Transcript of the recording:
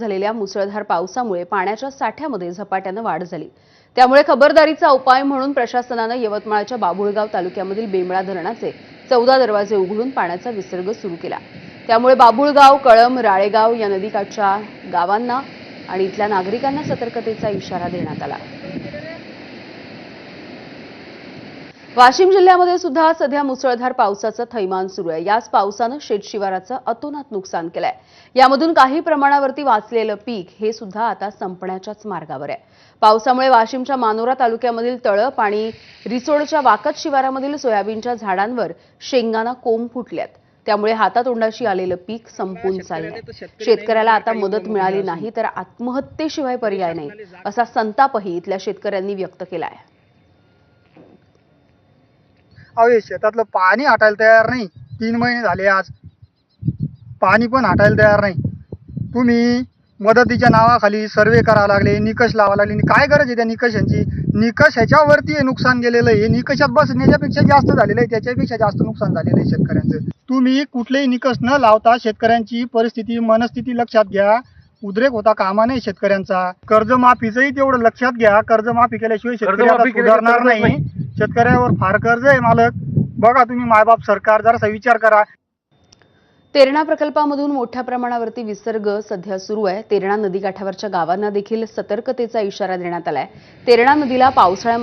झालेल्या मुसळधार पावसामुळे पाण्याच्या साठ्यामध्ये झपाट्यानं वाढ झाली। त्यामुळे खबरदारीचा उपाय म्हणून प्रशासनानं यवतमाळच्या बाभुळगाव तालुक्यामधील बेमळा धरणाचे 14 दरवाजे उघडून पाण्याचा विसर्ग सुरू केला। त्यामुळे बाभुळगाव, कळंब, राळेगाव या नदीकाठच्या गावांना आणि इथल्या नागरिकांना सतर्कतेचा इशारा देण्यात आला। वाशिम जिल्ह्यामध्ये सुद्धा सध्या मुसळधार पावसाचं थैमान सुरू आहे। याच पावसानं शेतशिवाराचं अतोनात नुकसान केलंय। यामधून काही प्रमाणावरती वाचलेलं पीक हे सुद्धा आता संपण्याच्याच मार्गावर आहे। पावसामुळे वाशिमच्या मानोरा तालुक्यामधील तळप आणि रिसोडच्या वाकत शिवारामधील सोयाबीनच्या झाडांवर शेंगांना कोंब फुटल्यात। त्यामुळे हातातोंडाशी आलेलं पीक संपून चाललंय। शेतकऱ्याला आता मदत मिळाली नाही तर आत्महत्येशिवाय पर्याय नाही, असा संतापही इथल्या शेतकऱ्यांनी व्यक्त केलाय। अहो शेतातलं पाणी हटायला तयार नाही। 3 महिने झाले आज पाणी पण हटायला तयार नाही। तुम्ही मदतीच्या नावाखाली सर्वे करावं लागले, निकष लावा लागले। काय गरज आहे त्या निकषांची? निकष ह्याच्यावरती हे नुकसान गेलेलं आहे। हे निकषात बसण्याच्यापेक्षा जास्त झालेलं आहे, त्याच्यापेक्षा जास्त नुकसान झालेलं आहे शेतकऱ्यांचं। तुम्ही कुठलेही निकष न लावता शेतकऱ्यांची परिस्थिती, मनस्थिती लक्षात घ्या। उद्रेक होता कामा नये शेतकऱ्यांचा। कर्जमाफीचंही तेवढं लक्षात घ्या। कर्जमाफी केल्याशिवाय शेतकरी सुधारणार नाही। शेतकऱ्यावर फार कर्ज आहे मालक। बघा तुम्ही मायबाप सरकार जरासा विचार करा। तेरणा प्रकल्पामधून मोठ्या प्रमाणावरती विसर्ग सध्या सुरू आहे। तेरणा नदीकाठावरच्या गावांना देखील सतर्कतेचा इशारा देण्यात आलाय। तेरणा नदीला पावसाळ्यामध्ये